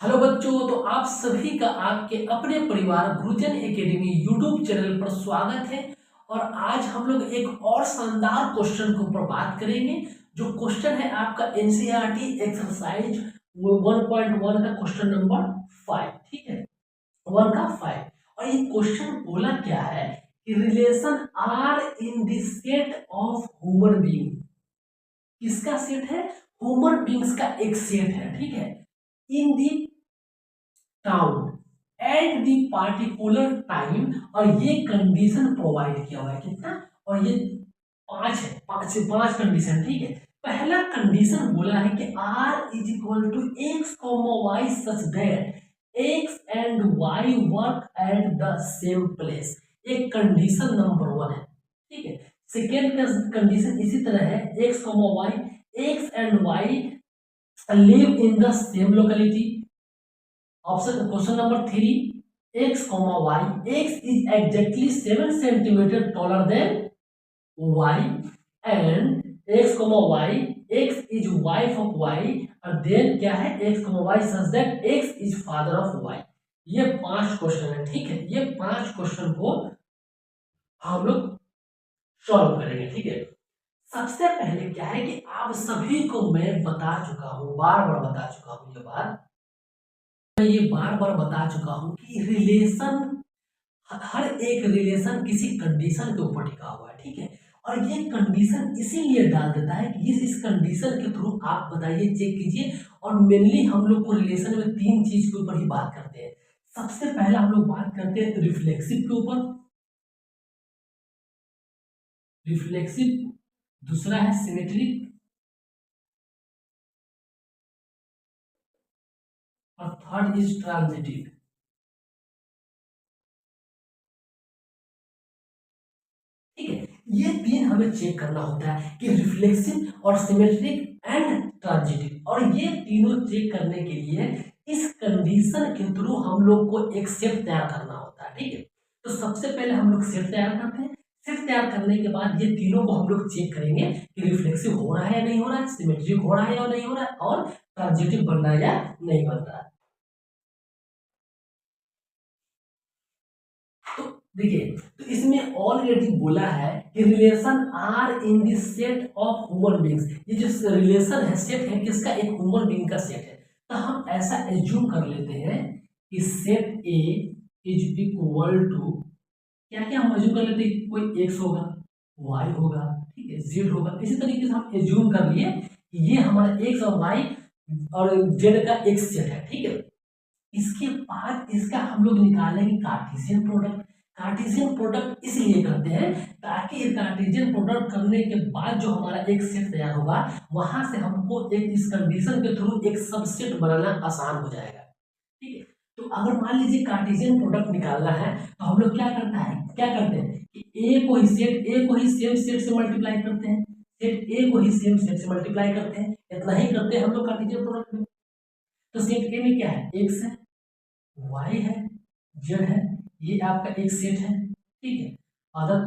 Hello बच्चों, तो आप सभी का आपके अपने परिवार गुरुजन एकेडमी यूट्यूब चैनल पर स्वागत है। और आज हम लोग एक और शानदार क्वेश्चन के ऊपर बात करेंगे। जो क्वेश्चन है आपका एनसीईआरटी एक्सरसाइज 1.1 का क्वेश्चन नंबर 5, ठीक है, 1 का 5। और ये क्वेश्चन बोला क्या है कि relation R in the set of human being. किसका सेट है? ह्यूमन बीइंग्स का एक सेट है, ठीक है, in the town at the particular time. और ये कंडीशन प्रोवाइड किया हुआ है कितना, और ये पांच कंडीशन, ठीक है। पहला कंडीशन बोला है कि R is equal to x comma y such that x and y work at the same place. एक कंडीशन नंबर 1 है, ठीक है। सेकेंड कंडीशन इसी तरह है, x comma y, x and y live in the same locality. Option question number 3, x comma y, x is exactly 7 centimeter taller than y and x comma y, x is wife of y, और then क्या है x comma y such that x is father of y। ये 5 question है, ठीक है। ये 5 question को हम लोग सॉल्व करेंगे, ठीक है। सबसे पहले क्या है कि आप सभी को मैं बता चुका हूं, बार बार बता चुका हूं, ये बात मैं ये बार बार बता चुका हूं कि रिलेशन, हर एक रिलेशन किसी कंडीशन के ऊपर टिका हुआ है, ठीक है। और ये कंडीशन इसीलिए डाल देता है कि इस कंडीशन के थ्रू आप बताइए, चेक कीजिए। और मेनली हम लोग को रिलेशन में 3 चीज के ऊपर ही बात करते हैं। सबसे पहला हम लोग बात करते हैं रिफ्लेक्सिव के ऊपर, रिफ्लेक्सिव। दूसरा है सिमेट्रिक, और थर्ड इज ट्रांजिटिव। ठीक है, ये 3 हमें चेक करना होता है कि रिफ्लेक्सिव और सिमेट्रिक एंड ट्रांजिटिव। और ये तीनों चेक करने के लिए इस कंडीशन के थ्रू हम लोग को एक सेट तैयार करना होता है, ठीक है। तो सबसे पहले हम लोग सेट तैयार करते हैं। सेट तैयार करने के बाद ये तीनों को हम लोग चेक करेंगे कि रिफ्लेक्सिव हो रहा है या नहीं हो रहा है, सिमेट्रिक हो रहा है या नहीं हो रहा है, और ट्रांजिटिव बन रहा है या नहीं बन रहा है। तो देखिए, तो इसमें ऑलरेडी बोला है कि relation R in the set of human beings. ये जो रिलेशन है, सेट है किसका? एक ह्यूमन बीइंग का सेट है। तो हम ऐसा एज्यूम कर लेते हैं कि set A is equal to, क्या क्या हम एज्यूम कर लेते हैं, कोई एक्स होगा, वाई होगा, ठीक है, जेड होगा। इसी तरीके से हम एज्यूम कर लिए कि ये हमारा एक्स और वाई और जेड का एक सेट है, ठीक है। इसके बाद इसका हम लोग निकालेंगे कार्टेशियन प्रोडक्ट। कार्टेशियन प्रोडक्ट इसलिए करते हैं ताकि कार्टेशियन प्रोडक्ट करने के बाद जो हमारा एक सेट तैयार होगा, वहां से हमको एक इस कंडीशन के थ्रू एक सबसेट बनाना आसान हो जाएगा, ठीक है। तो अगर मान लीजिए कार्टेशियन प्रोडक्ट निकालना है, तो हम लोग क्या करते हैं कि ए को ही सेम सेट से मल्टीप्लाई करते हैं, सेट ए को ही सेम सेट से मल्टीप्लाई करते हैं। इतना ही करते हैं हम लोग कार्टेशियन प्रोडक्ट में। तो सेट ए में क्या है? एक्स है, वाई है, जेड है, ये आपका एक सेट है, ठीक है। अदर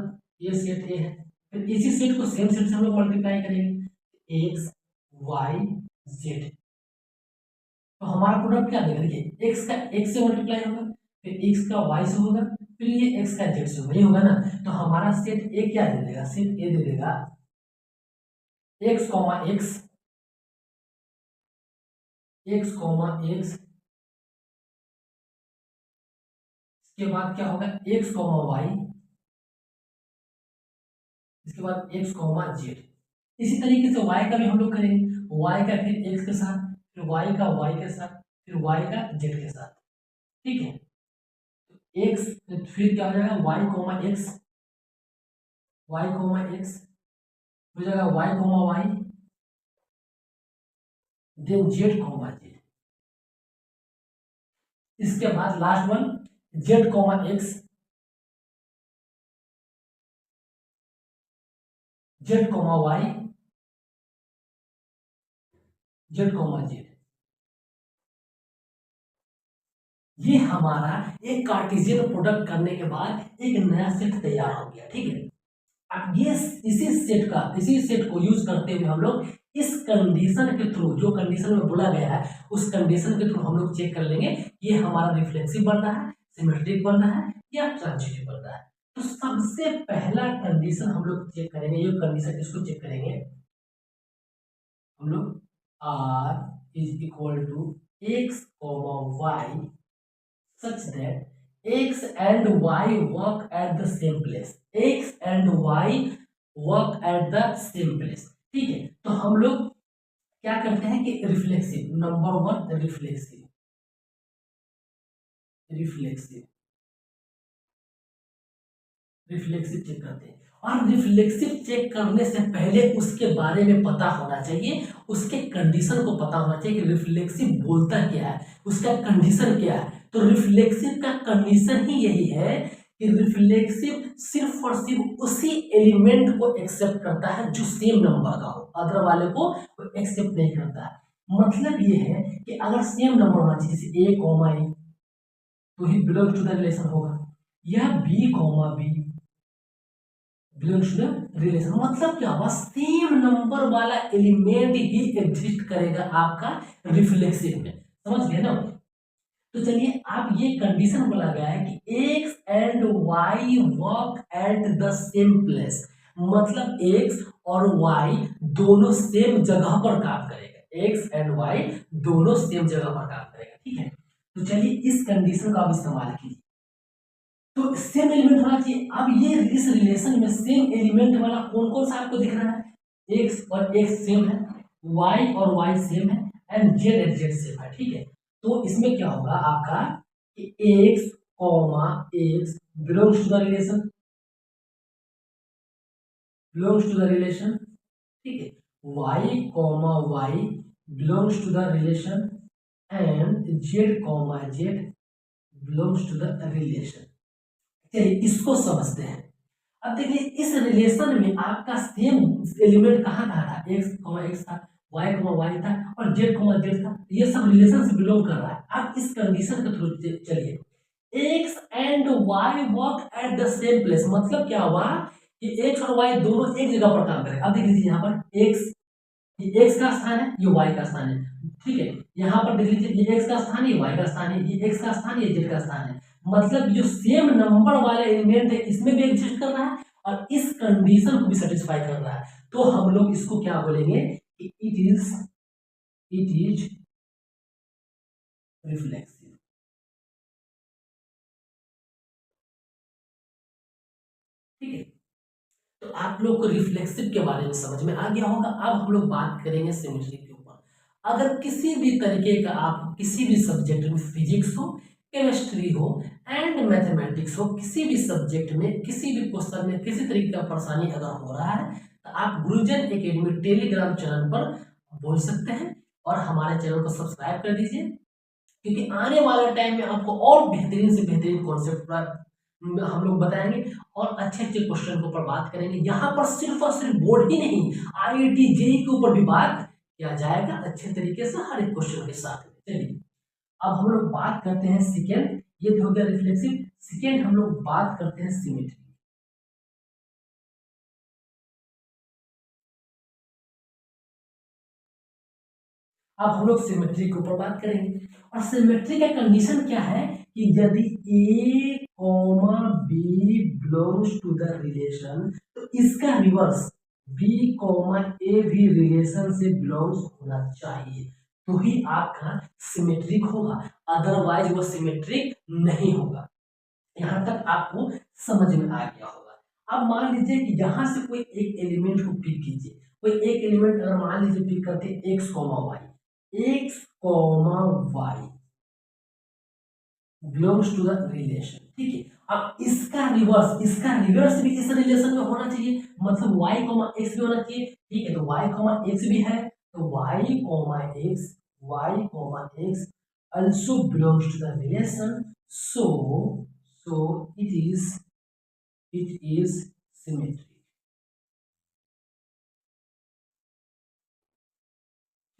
ये सेट ए है। फिर इसी सेट को सेम सेट से हम लोग मल्टीप्लाई करेंगे, एक्स वाई जेड। तो हमारा प्रोडक्ट क्या देगा? देखिए, एक्स का एक्स से मल्टीप्लाई होगा, फिर एक्स का वाई से होगा, फिर ये एक्स का जेड से होगा, ये होगा ना। तो हमारा सेट ए क्या दे देगा? सेट ए दे देगा x comma x, x comma x, इसके बाद क्या होगा? एक्स कॉमा वाई, इसके बाद एक्स कॉमा जेड। इसी तरीके से y का भी हम लोग करेंगे, y का फिर x के साथ, फिर y का y के साथ, फिर y का z के साथ, ठीक है। x फिर क्या हो जाएगा? y comma x, y comma x हो जाएगा, y comma y, then z comma z। इसके बाद last one z comma x, z comma y, z comma z। ये हमारा एक कार्टेशियन प्रोडक्ट करने के बाद एक नया सेट तैयार हो गया, ठीक है। अब ये इसी सेट को यूज करते हुए हम लोग इस कंडीशन के थ्रू, जो कंडीशन में बोला गया है उस कंडीशन के थ्रू हम लोग चेक कर लेंगे ये हमारा रिफ्लेक्सिव बन रहा है, सिमेट्रिक बन रहा है या ट्रांजिटिव बन रहा है। तो सबसे पहला कंडीशन हम लोग चेक करेंगे, ये कंडीशन इसको चेक करेंगे हम लोग, r is equal to x, y such that x and y work at the same place, x and y work at the same place। ठीक है, तो हम लोग क्या करते हैं कि reflexive, number one reflexive, reflexive reflexive check करते हैं। और रिफ्लेक्सिव चेक करने से पहले उसके बारे में पता होना चाहिए, उसके कंडीशन को पता होना चाहिए कि रिफ्लेक्सिव बोलता क्या है, उसका कंडीशन क्या है। तो रिफ्लेक्सिव का कंडीशन ही यही है कि रिफ्लेक्सिव सिर्फ और सिर्फ उसी एलिमेंट को एक्सेप्ट करता है जो सेम नंबर का हो, अदर वाले को एक्सेप्ट नहीं करता है। मतलब ये है कि अगर सेम नंबर होना चाहिए, जैसे a कॉमा ए, तो ही बिलोंग्स टू द रिलेशन होगा, या b comma B belongs to the relation. मतलब क्या हुआ, सेम नंबर वाला एलिमेंट ही एग्जिस्ट करेगा आपका रिफ्लेक्सिव में, समझ गए ना। तो चलिए, आप ये कंडीशन बोला गया है कि x and y work at the same place, मतलब x और y दोनों सेम जगह पर काम करेगा, x एंड y दोनों सेम जगह पर काम करेगा। ठीक है, तो चलिए इस कंडीशन का आप इस्तेमाल कीजिए। तो सेम एलिमेंट होना चाहिए। अब ये इस रिलेशन में सेम एलिमेंट वाला कौन कौन सा आपको दिख रहा है, x और x सेम है, y और y सेम है, and z and z same है। ठीक है, तो इसमें क्या होगा आपका कि x comma x belongs to the relation, belongs to the relation. ठीक है, y comma y belongs to the relation and z comma z belongs to the relation. चलिए इसको समझते हैं। अब देखिए, इस रिलेशन में आपका सेम एलिमेंट कहाँ था, x कॉमा x था, y कॉमा y था और z कॉमा z था, ये सब रिलेशन से बिलोंग कर रहा है। अब इस कंडीशन के थ्रू चलिए, x and y work at the same place, मतलब क्या हुआ कि x और y दोनों एक जगह पर काम करें। अब देख लीजिए यहाँ पर x, ये x का स्थान है, ये y का स्थान है। ठीक है, यहाँ पर देख लीजिए, ये x का स्थान है, ये y का स्थान है, ये x का स्थान, ये z का स्थान है। मतलब जो सेम नंबर वाला एलिमेंट है इसमें भी एग्जिस्ट कर रहा है और इस कंडीशन को भी सेटिस्फाई कर रहा है। तो हम लोग इसको क्या बोलेंगे कि इट इज रिफ्लेक्सिव। ठीक है, तो आप लोग को रिफ्लेक्सिव के बारे में समझ में आ गया होगा। अब हम लोग बात करेंगे सिमेट्री के ऊपर। अगर किसी भी तरीके का आप किसी भी सब्जेक्ट में, फिजिक्स हो, केमिस्ट्री हो एंड मैथमेटिक्स हो, किसी भी सब्जेक्ट में, किसी भी क्वेश्चन में किसी तरीके का परेशानी अगर हो रहा है तो आप गुरुजन एकेडमी टेलीग्राम चैनल पर बोल सकते हैं और हमारे चैनल को सब्सक्राइब कर दीजिए, क्योंकि आने वाले टाइम में आपको और बेहतरीन से बेहतरीन कॉन्सेप्ट हम लोग बताएंगे और अच्छे अच्छे क्वेश्चन के ऊपर बात करेंगे। यहाँ पर सिर्फ और सिर्फ बोर्ड ही नहीं, IIT JEE के ऊपर भी बात किया जाएगा अच्छे तरीके से हर एक क्वेश्चन के साथ। चलिए अब हम लोग बात करते हैं सेकेंड, ये हो गया रिफ्लेक्सिव। सेकेंड हम लोग बात करते हैं सिमेट्री। अब हम लोग सिमेट्री के ऊपर बात करेंगे और सिमेट्री का कंडीशन क्या है कि यदि a comma b belongs to the relation, तो इसका रिवर्स b कॉमा a भी रिलेशन से बिलोंग्स होना चाहिए, तो ही आपका सिमेट्रिक होगा, अदरवाइज वो सिमेट्रिक नहीं होगा। यहां तक आपको समझ में आ गया होगा। अब मान लीजिए कि यहां से कोई एक एलिमेंट को पिक कीजिए, कोई एक एलिमेंट अगर मान लीजिए पिक करते हैं x comma y, x comma y belongs to the relation. ठीक है, अब इसका रिवर्स भी इस रिलेशन में होना चाहिए, मतलब y कॉमा x भी होना चाहिए। ठीक है, तो y कॉमा x भी है, तो y comma x also belongs to the relation, so it is symmetry।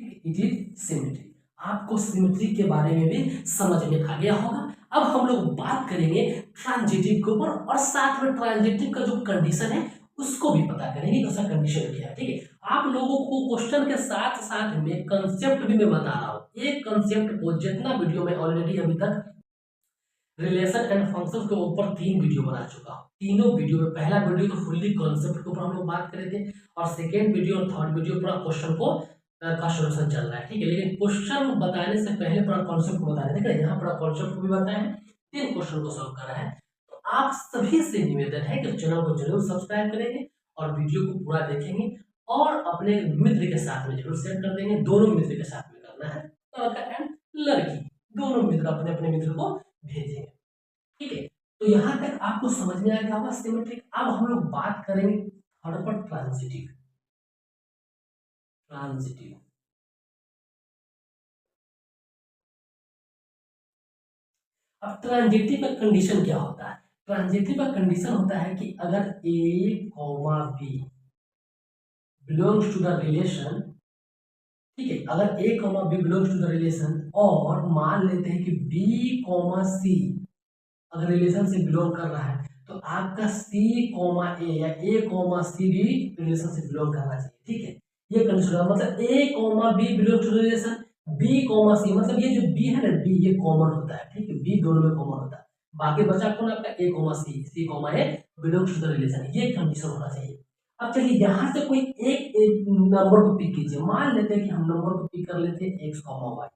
It is symmetry. आपको सिमेट्री के बारे में भी समझ में आ गया होगा। अब हम लोग बात करेंगे ट्रांजिटिव के ऊपर और साथ में ट्रांजिटिव का जो कंडीशन है उसको भी पता करेंगे कि उसका कंडीशन क्या है। ठीक है, आप लोगों को क्वेश्चन के साथ साथ में कंसेप्ट भी मैं बता रहा हूँ। एक कंसेप्ट को जितना वीडियो में ऑलरेडी अभी तक रिलेशन एंड फंक्शंस के ऊपर 3 वीडियो बना चुका हूँ। तीनों वीडियो में पहला वीडियो तो फुल्ली कॉन्सेप्ट के ऊपर हम लोग बात करे थे, और सेकेंड वीडियो और थर्ड वीडियो पूरा क्वेश्चन को का सॉल्यूशन चल रहा है। ठीक है, लेकिन क्वेश्चन बताने से पहले पूरा कॉन्सेप्ट को बता रहे थे, यहाँ पूरा कॉन्सेप्ट को भी बताया है, 3 क्वेश्चन को सॉल्व करा है। तो आप सभी से निवेदन है कि चैनल को जरूर सब्सक्राइब करेंगे और वीडियो को पूरा देखेंगे और अपने मित्र के साथ में जरूर शेयर कर देंगे। दोनों मित्र के साथ में करना है, लड़का एंड लड़की दोनों मित्र अपने अपने मित्र को भेजेंगे। ठीक है, तो यहां तक आपको समझ में आ गया होगा सिमेट्रिक। अब हम लोग बात करेंगे थर्ड पर ट्रांजिटिव। ट्रांजिटिव अब ट्रांजिटिव का कंडीशन क्या होता है? ट्रांजिटिव का कंडीशन होता है कि अगर A comma B belongs to the relation, ठीक है, अगर A comma B belongs to the relation और मान लेते हैं कि बी कॉमा सी अगर रिलेशन से बिलोंग कर रहा है, तो आपका सी कॉमा ए या ए कॉमा सी भी रिलेशन से बिलोंग करना चाहिए। ठीक है, ये कंडीशन है, मतलब A comma B belong to relation, B comma C, मतलब ये जो बी है ना, बी ये कॉमन होता है। ठीक है, बी दोनों में कॉमन होता है, बाकी बचा कौन आपका A comma C, C comma A belongs to the relation, ये कंडीशन होना चाहिए। अब चलिए यहाँ से कोई एक नंबर को पिक कीजिए, मान लेते हैं कि हम नंबर को पिक कर लेते हैं x comma y.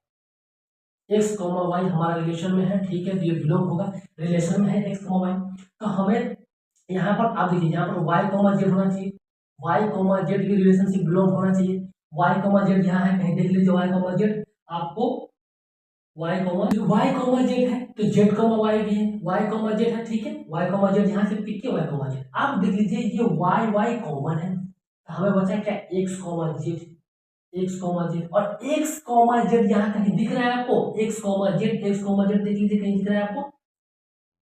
X comma y हमारा रिलेशन में है, ठीक है, तो ये बिलोंग होगा, रिलेशन में है एक्स कॉमा वाई। तो हमें यहाँ पर आप देखिए, यहाँ पर वाई कॉमा जेड होना चाहिए, वाई कॉमा जेड की रिलेशन से बिलोंग होना चाहिए। वाई कॉमा जेड यहाँ है, कहीं देख लीजिए वाई कॉमा जेड, आपको वाई कॉमा जेड है तो जेड कॉमा वाई भी है, वाई कॉमा जेड है। ठीक है, वाई कॉमा जेड यहाँ से पिक किया, वाई कॉमा जेड। आप देख लीजिए ये वाई वाई कॉमन है, तो हमें बचा क्या, x comma Z, x comma Z. और एक्स कॉमा जेड यहाँ कहीं दिख रहा है आपको, x comma Z, x comma Z देख लीजिए कहीं दिख रहा है आपको,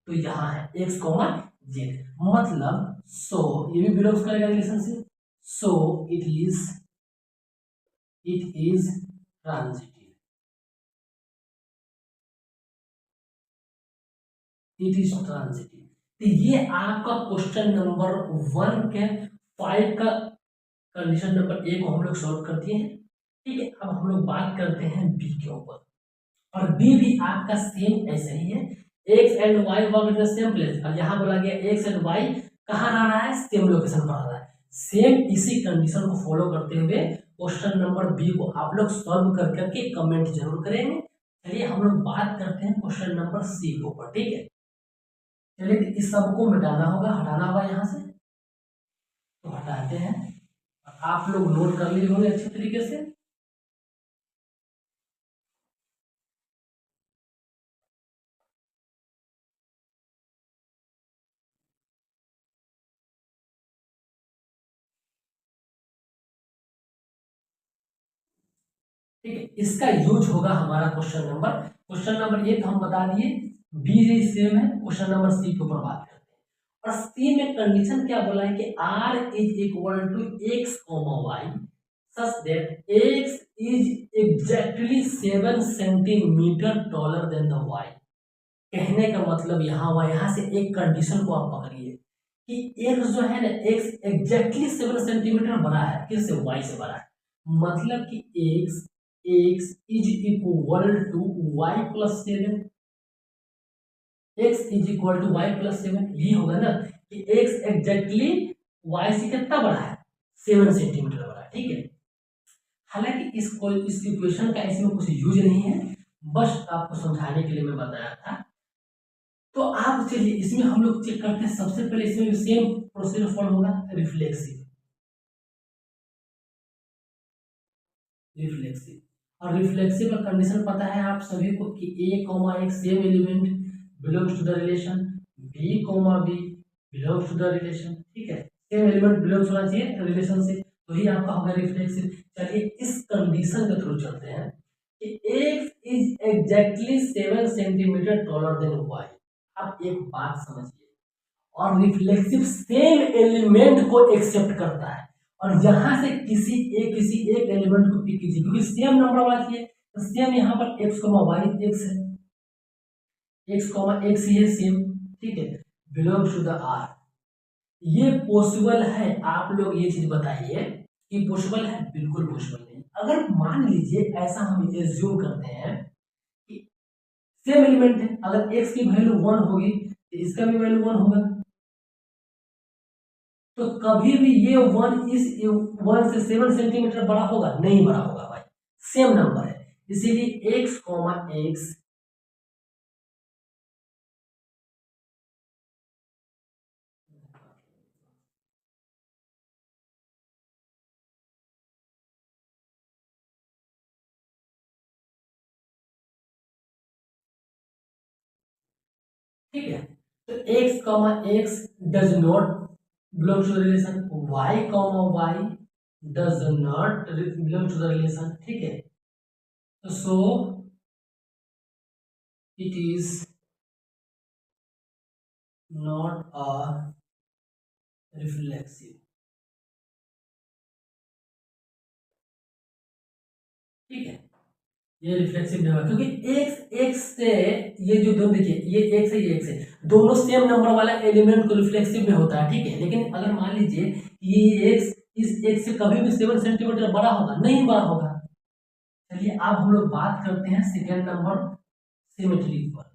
तो यहाँ है एक्स कॉमा जेड, मतलब सो ये भी बिलोंग्स करेगा रिलेशन से, सो it is transitive, it is transitive. तो ये आपका क्वेश्चन नंबर 1 के 5 का कंडीशन नंबर ए को हम लोग सॉल्व कर दिए हैं। ठीक है, अब हम लोग बात करते हैं बी के ऊपर, और बी भी आपका सेम ऐसे ही है, x and y work in the same place. और यहाँ बोला गया एक्स एंड वाई कहाँ रह रहा है, सेम लोकेशन पर रह रहा है। सेम इसी कंडीशन को फॉलो करते हुए क्वेश्चन नंबर बी को आप लोग सॉल्व कर करके कमेंट जरूर करेंगे। चलिए हम लोग बात करते हैं क्वेश्चन नंबर सी के ऊपर। ठीक है, चलिए इस सबको मिटाना होगा, हटाना होगा यहाँ से, तो हटाते हैं। आप लोग नोट कर लिए होंगे अच्छे तरीके से। ठीक है, इसका यूज होगा हमारा क्वेश्चन नंबर ए तो हम बता दिए, बी सेम है, क्वेश्चन नंबर सी के ऊपर बात करते हैं। और सी में कंडीशन क्या बोला है कि r is equal to x comma y such that x is exactly 7 centimetre taller than the y। कहने का मतलब यहाँ से एक कंडीशन को आप पकड़िए कि x जो है ना, x एग्जैक्टली 7 सेंटीमीटर बड़ा है, किससे, y से बड़ा है, मतलब कि x is equal to y plus 7, x is equal to y plus 7, ये होगा ना कि x एग्जैक्टली y से कितना बड़ा है, 7 सेंटीमीटर बड़ा है। ठीक है, हालांकि इस इक्वेशन का इसमें कुछ यूज नहीं है, बस आपको समझाने के लिए मैं बताया था। तो आप चलिए इसमें हम लोग चेक करते हैं, सबसे पहले इसमें सेम प्रोसीजर फॉलो होगा, रिफ्लेक्सिव और रिफ्लेक्सिव का कंडीशन पता है आप सभी को कि ए कॉमा एक same element belongs to the relation, B comma B belongs to the relation. ठीक है, सेम एलिमेंट बिलोंग्स होना चाहिए रिलेशन से, तो ही आपका होगा रिफ्लेक्सिव। चलिए इस कंडीशन के थ्रू चलते हैं कि x is exactly 7 centimetre taller then y। आप एक बात समझिए, और रिफ्लेक्सिव सेम एलिमेंट को एक्सेप्ट करता है, और यहां से किसी एक एलिमेंट को पिक कीजिए, क्योंकि सेम नंबर वाला चाहिए, तो सेम यहाँ पर x वाई एक्स है, x एक्स ही है सेम। ठीक है, बिलोंग्स टू द r, ये पॉसिबल है? आप लोग ये चीज बताइए कि पॉसिबल है? बिल्कुल पॉसिबल नहीं। अगर मान लीजिए ऐसा हम एज्यूम करते हैं कि सेम एलिमेंट है, अगर x की वैल्यू 1 होगी तो इसका भी वैल्यू 1 होगा, तो कभी भी ये 1 इस 1 से 7 सेंटीमीटर बड़ा होगा? नहीं बड़ा होगा भाई, सेम नंबर है। इसीलिए x कॉमा x ठीक है, तो x comma x does not belong to the relation, y comma y does not belong to the relation, ठीक है। तो so it is not a reflexive, ठीक है, ये रिफ्लेक्सिव नहीं होगा क्योंकि x x से ये जो दोनों देखिए, ये x है ये x है, दोनों सेम नंबर वाला एलिमेंट को रिफ्लेक्सिव में होता है, ठीक है। लेकिन अगर मान लीजिए ये x इस x से कभी भी 7 सेंटीमीटर बड़ा होगा? नहीं बड़ा होगा। चलिए अब हम लोग बात करते हैं सेकेंड नंबर, सिमेट्री पर।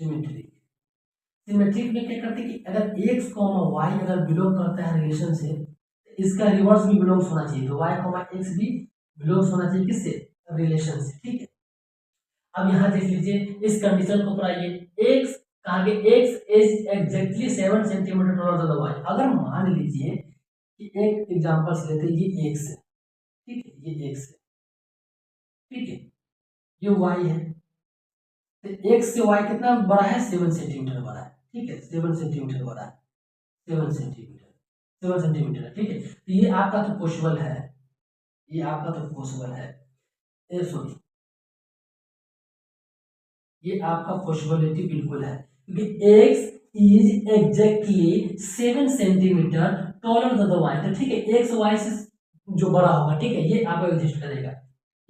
सिमेट्री, सिमेट्रिक में क्या करते हैं कि अगर x कॉमा y अगर बिलोंग करता है रिलेशन से, इसका रिवर्स भी बिलोंग्स होना चाहिए, तो y कॉमा x भी बिलोंग्स होना चाहिए किससे? रिलेशन से, ठीक है। अब यहाँ देख लीजिए, इस कंडीशन को पढ़ाइए, x आगे x is exactly 7 centimetre taller then y। अगर मान लीजिए कि एक एग्जांपल से लेते हैं, ये x है, ठीक है, ये x है, ठीक है, ये y है, तो x से y कितना बड़ा है? 7 सेंटीमीटर बड़ा है, ठीक है, 7 सेंटीमीटर बड़ा है, 7 सेंटीमीटर, 7 सेंटीमीटर, ठीक है। तो ये आपका तो पॉसिबल है, ये आपका तो पॉसिबल है, सॉरी, ये आपका पॉसिबिलिटी बिल्कुल है क्योंकि x is exactly 7 centimetre taller than the y, तो ठीक है, x y से जो बड़ा होगा, ठीक है, ये आपका एग्जिस्ट करेगा,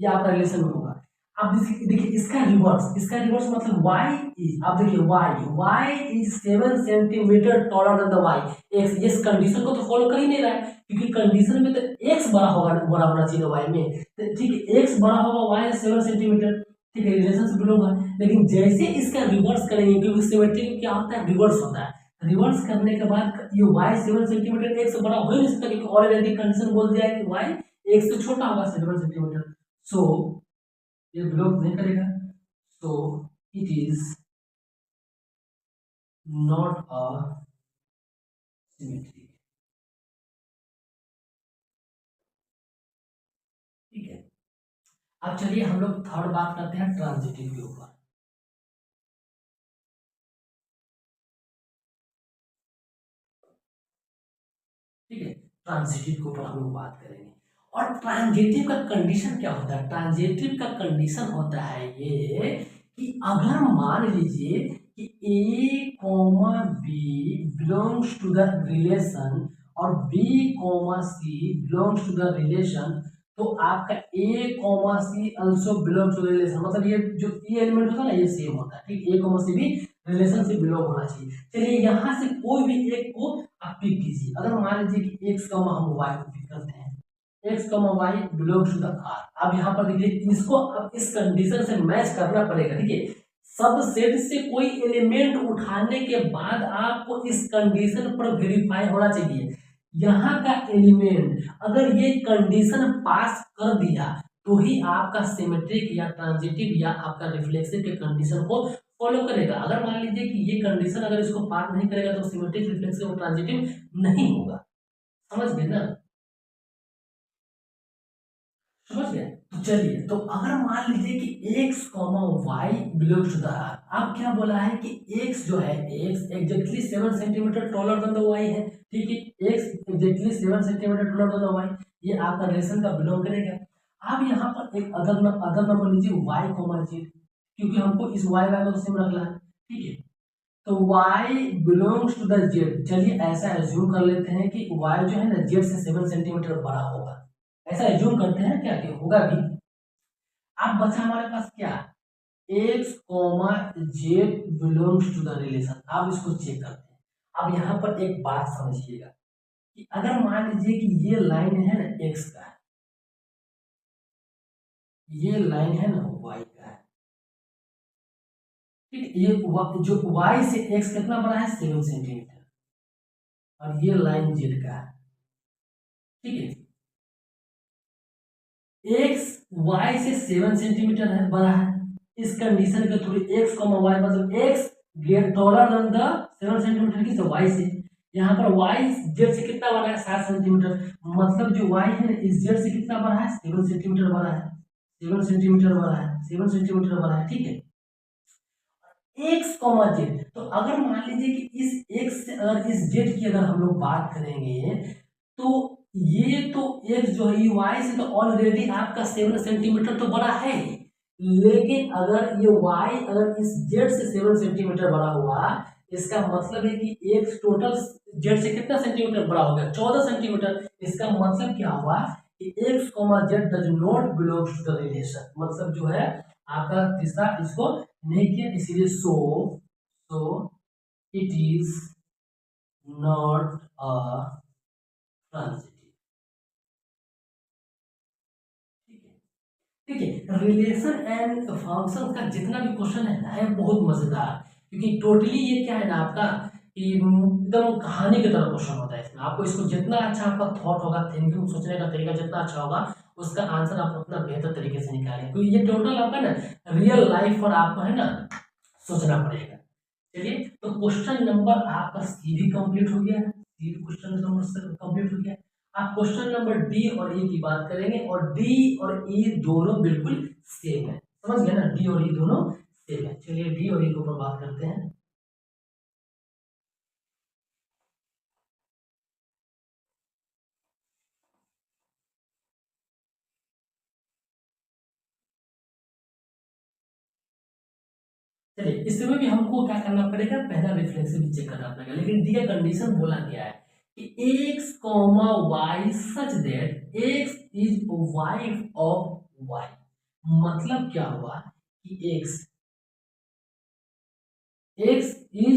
ये आपका रिलेशन में होगा। अब देखिए इसका रिवर्स मतलब y इज, आप देखिए y is 7 centimetre taller than the y, x इस कंडीशन को तो फॉलो कर ही नहीं रहा है क्योंकि कंडीशन में तो x बड़ा होना चाहिए y में, तो ठीक है, x बड़ा होगा y 7 सेंटीमीटर, ठीक है, रिलेशन से बिलोंग है। लेकिन जैसे इसका रिवर्स करेंगे, क्योंकि सिमेट्री में क्या होता है? रिवर्स होता है, रिवर्स करने के बाद ये y 7 सेंटीमीटर x से बड़ा हो ही नहीं सकता क्योंकि ऑलरेडी कंडीशन बोल दिया है कि y x से छोटा होगा 7 सेंटीमीटर, सो ये बिलोंग नहीं करेगा, सो it is not a symmetry, ठीक है। अब चलिए हम लोग थर्ड बात करते हैं ट्रांजिटिव के ऊपर, ठीक है, ट्रांजिटिव के ऊपर हम लोग बात करेंगे। और ट्रांजिटिव का कंडीशन क्या होता है? ट्रांजिटिव का कंडीशन होता है ये कि अगर मान लीजिए कि a comma b belongs to the relation और b comma c belongs to the relation, तो आपका a comma c also belongs to the relation, मतलब ये जो ये एलिमेंट होता है ना, ये सेम होता है, ठीक, a कॉमा c भी रिलेशन से बिलोंग होना चाहिए। चलिए यहाँ से कोई भी एक को आप पिक कीजिए, अगर मान लीजिए कि x कॉमा हम y को पिक करते हैं, x comma y belongs to the r। अब यहाँ पर देखिए इसको अब इस कंडीशन से मैच करना पड़ेगा, ठीक है, सब सेट से कोई एलिमेंट उठाने के बाद आपको इस कंडीशन पर वेरीफाई होना चाहिए। यहाँ का एलिमेंट अगर ये कंडीशन पास कर दिया तो ही आपका सिमेट्रिक या ट्रांजिटिव या आपका रिफ्लेक्सिव के कंडीशन को फॉलो करेगा। अगर मान लीजिए कि ये कंडीशन अगर इसको पार नहीं करेगा तो सिमेट्रिक, रिफ्लेक्सिव और ट्रांजिटिव नहीं होगा। समझ गए ना? समझ गए? तो चलिए, तो अगर मान लीजिए कि x comma y belongs to the r, अब क्या बोला है कि x जो है, x exactly 7 centimetre taller than the y है, ठीक है, x exactly 7 centimetre taller than the y, ये आपका रिलेशन का बिलोंग करेगा। अब यहाँ पर एक अदर नंबर लीजिए y कॉमा z, क्योंकि हमको इस y को सेम रखना है, ठीक है, तो y belongs to the z। चलिए ऐसा एज्यूम कर लेते हैं कि y जो है ना z से 7 सेंटीमीटर बड़ा होगा, ऐसा एज्यूम करते हैं क्या कि होगा भी। अब बचा हमारे पास क्या? X comma z belongs to the relation. आप इसको चेक करते हैं। अब यहाँ पर एक बात समझिएगा कि अगर मान लीजिए कि ये लाइन है ना एक्स का है, ये लाइन है ना वाई का है, ठीक है। ये जो वाई से एक्स कितना बड़ा है 7 सेंटीमीटर, और ये लाइन जेड का है, ठीक है। एक्स वाई से 7 सेंटीमीटर है बड़ा है। इस कंडीशन के थ्रू एक्स कॉमा वाई मतलब x great taller than the 7 centimetre की वाई से। यहाँ पर वाई जेड से कितना बड़ा है 7 सेंटीमीटर, मतलब जो वाई है ना इस जेड से कितना बड़ा है 7 सेंटीमीटर बड़ा है, 7 सेंटीमीटर बड़ा है, 7 सेंटीमीटर बड़ा है, ठीक है। एक्स कॉमा जेड, तो अगर मान लीजिए कि इस एक्स से अगर इस जेड की अगर हम लोग बात करेंगे तो ये तो एक्स जो है ये वाई से तो ऑलरेडी आपका 7 सेंटीमीटर तो बड़ा है, लेकिन अगर ये वाई अगर इस जेड से 7 सेंटीमीटर बड़ा हुआ, इसका मतलब है कि एक्स टोटल जेड से कितना सेंटीमीटर बड़ा हो गया 14 सेंटीमीटर। इसका मतलब क्या हुआ कि x comma z does not belongs to the relation, मतलब जो है आपका तीसरा इसको नहीं किया, इसीलिए so it is not a transitive, ठीक है। रिलेशन एंड फंक्शन का जितना भी क्वेश्चन है ना है बहुत मजेदार, क्योंकि टोटली ये क्या है ना आपका कि एकदम कहानी की तरह क्वेश्चन होता है। इसमें आपको इसको जितना अच्छा आपका थॉट होगा, थिंकिंग सोचने का तरीका जितना अच्छा होगा, उसका आंसर आप उतना बेहतर तरीके से निकालेंगे, क्योंकि ये टोटल आपका ना रियल लाइफ पर आपको है ना सोचना पड़ेगा। चलिए, तो क्वेश्चन नंबर आपका सी भी कंप्लीट हो गया है, सी भी क्वेश्चन नंबर कंप्लीट हो गया। आप क्वेश्चन नंबर डी और ई की बात करेंगे, और डी और ई दोनों बिल्कुल सेम है, समझ गए ना, डी और ई दोनों सेम है। चलिए डी और ई के ऊपर बात करते हैं। चलिए, इसमें भी हमको क्या करना पड़ेगा, पहला रिफ्लेक्सिव चेक करना पड़ेगा, लेकिन डी का कंडीशन बोला गया है कि x comma y such that x is wife of y. मतलब क्या हुआ कि x is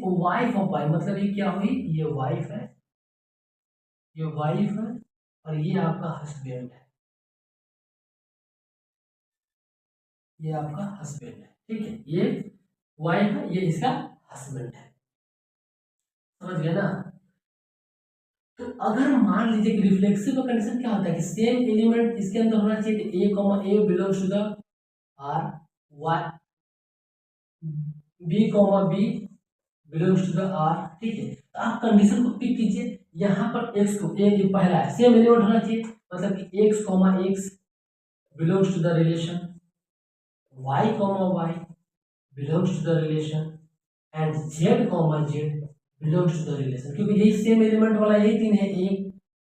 wife of y, मतलब ये क्या हुई, ये वाइफ है, ये वाइफ है, और ये आपका हस्बैंड है, ये आपका हस्बैंड है, ठीक है। ये वाइफ है, ये इसका हस्बैंड है, समझ गए ना। तो अगर मान लीजिए कि रिफ्लेक्सिव का कंडीशन क्या होता है कि सेम एलिमेंट इसके अंदर होना चाहिए, कि A comma A belongs to the R, Y B comma B belongs to the R, ठीक है। तो आप कंडीशन को पिक कीजिए, यहाँ पर एक्स को ए ये पहला है, सेम एलिमेंट होना चाहिए, मतलब कि x comma x belongs to the relation, y comma y belongs to the relation, and z comma z belongs to the relation, क्योंकि यही सेम एलिमेंट वाला यही तीन है, एक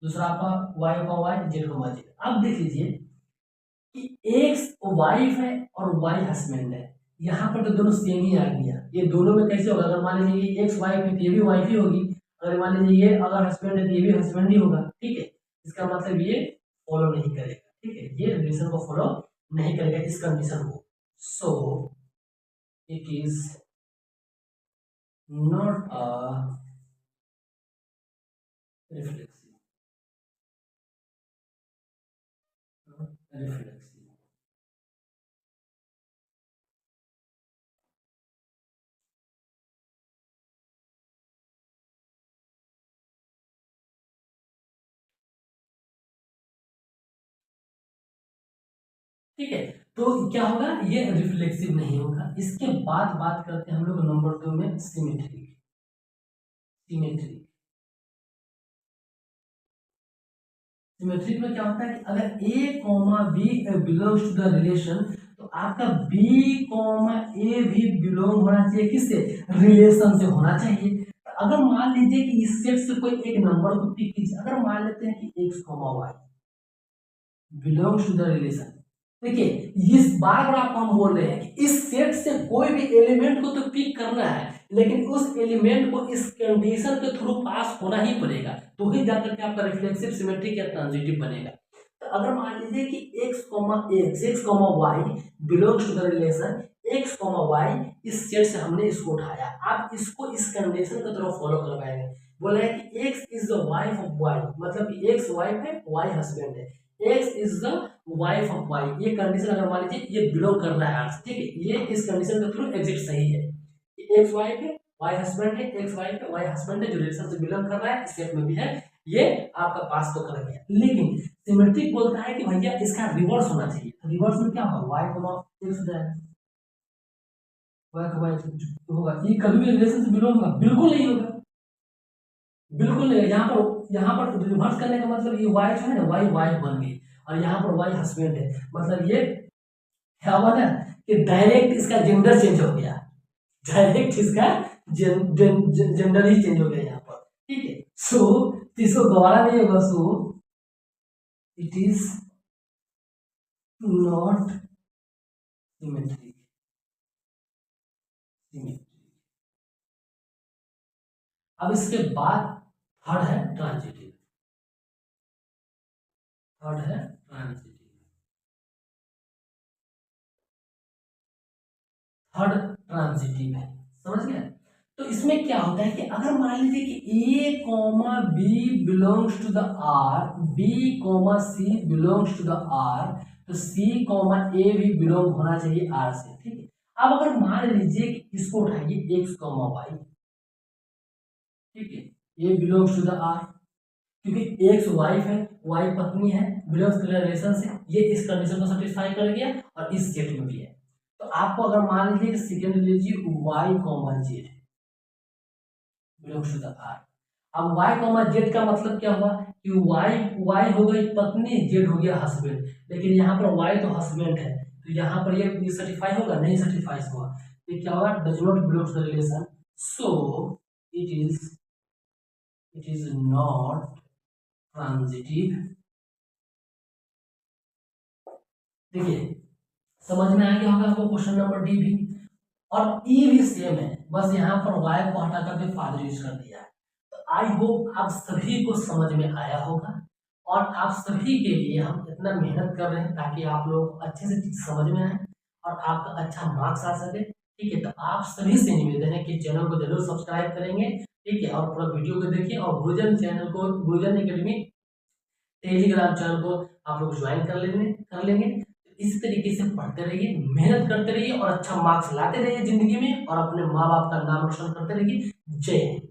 दूसरा आपका वाई का वाई जेड कॉमा जेड। अब देख लीजिए कि एक्स वाइफ है और वाई हस्बैंड है, यहाँ पर तो दोनों सेम ही आ गया। ये दोनों में कैसे होगा, अगर मान लीजिए एक्स वाइफ है तो ये भी वाइफ ही होगी, अगर मान लीजिए ये अगर हस्बैंड है तो ये भी हस्बैंड ही होगा, ठीक है। इसका मतलब ये फॉलो नहीं करेगा, ठीक है, ये रिलेशन को फॉलो नहीं करेगा इस कंडीशन को। सो it is not a reflexive, reflexive। ठीक है, तो क्या होगा, ये रिफ्लेक्सिव नहीं होगा। इसके बाद बात करते हैं हम लोग नंबर 2 में सिमेट्री। सिमेट्री सिमेट्रिक में क्या होता है कि अगर A comma B belongs to the relation, तो आपका बी कॉमा ए भी बिलोंग होना चाहिए, किससे, रिलेशन से होना चाहिए। तो अगर मान लीजिए कि इस सेट से कोई एक नंबर को पिक कीजिए, अगर मान लेते हैं कि x comma y belongs to the relation, देखिए इस बार बार आपको हम बोल रहे हैं कि इस सेट से कोई भी एलिमेंट को तो पिक करना है, लेकिन उस एलिमेंट को इस कंडीशन के थ्रू पास होना ही पड़ेगा, तो ही जाकर के आपका रिफ्लेक्सिव सिमेट्रिक या ट्रांजिटिव बनेगा। तो अगर मान लीजिए कि x comma y belongs to the relation x comma y, इस सेट से हमने इसको उठाया, आप इसको इस कंडीशन की तरफ फॉलो करवाएंगे। बोला है कि x is the wife of y, मतलब कि x वाइफ है, y हस्बैंड है, x is the wife of y, ये कंडीशन अगर मान लीजिए ये बिलोंग कर रहा है R से, ठीक है, ये इस कंडीशन के थ्रू एग्जिट सही है, x वाइफ है, y हस्बैंड है, x वाइफ है, y हस्बैंड है, जो रिलेशन से बिलोंग कर रहा है, इस सेट में भी है, ये आपका पास तो कर गया। लेकिन सिमेट्रिक बोलता है कि भैया इसका रिवर्स होना चाहिए, रिवर्स में क्या होगा, y कॉमा x हो जाएगा, y का y होगा, ये कभी भी रिलेशन से बिलोंग होगा, बिल्कुल नहीं होगा, बिल्कुल नहीं। यहाँ पर रिवर्स करने का मतलब ये y जो है ना, y वाइफ बन गई और यहाँ पर y हस्बैंड है, मतलब ये क्या हुआ ना कि डायरेक्ट इसका जेंडर चेंज हो गया, डायरेक्ट इसका जेंडर ही चेंज हो गया यहाँ पर, ठीक है। सो इसको दोबारा नहीं होगा, सो इट इज नॉट सिमेट्रिक, अब इसके बाद थर्ड है ट्रांजिटिव, थर्ड है ट्रांजिटिव, थर्ड ट्रांजिटिव है, समझ गए। तो इसमें क्या होता है कि अगर मान लीजिए कि a comma B belongs to the r, b comma C belongs to the r, तो c कॉमा a भी बिलोंग होना चाहिए r से, ठीक है। अब अगर मान लीजिए कि इसको उठाइए x कॉमा y, ठीक है, a belongs to the r, क्योंकि x वाइफ है, y पत्नी है, बिलोंग्स टू द रिलेशन से, ये इस कंडीशन को सेटिस्फाई कर गया और इस सेट में भी है। तो आपको अगर मान लीजिए कि सेकंड ले लीजिए y comma z belongs to the r, अब y कॉमा z का मतलब क्या हुआ कि y हो गई पत्नी, z हो गया हस्बैंड, लेकिन यहाँ पर y तो हस्बैंड है, तो यहाँ पर ये सर्टिफाई होगा, नहीं सर्टिफाई होगा, ये क्या होगा, does not belongs to the relation, so it is not transitive. देखिए समझ में आ गया होगा आपको क्वेश्चन नंबर डी भी, और ई भी सेम है, बस यहाँ पर वाई को हटा करके फादर यूज कर दिया है। तो आई होप आप सभी को समझ में आया होगा, और आप सभी के लिए हम इतना मेहनत कर रहे हैं ताकि आप लोग अच्छे से चीज समझ में आए और आपका अच्छा मार्क्स आ सके, ठीक है। तो आप सभी से निवेदन है कि चैनल को जरूर सब्सक्राइब करेंगे, ठीक है, और पूरा वीडियो को देखिए, और गुरुजन चैनल को, गुरुजन एकेडमी टेलीग्राम चैनल को आप लोग ज्वाइन कर लेंगे। इसी तरीके से पढ़ते रहिए, मेहनत करते रहिए और अच्छा मार्क्स लाते रहिए जिंदगी में, और अपने माँ बाप का नाम रोशन करते रहिए। जय हिंद।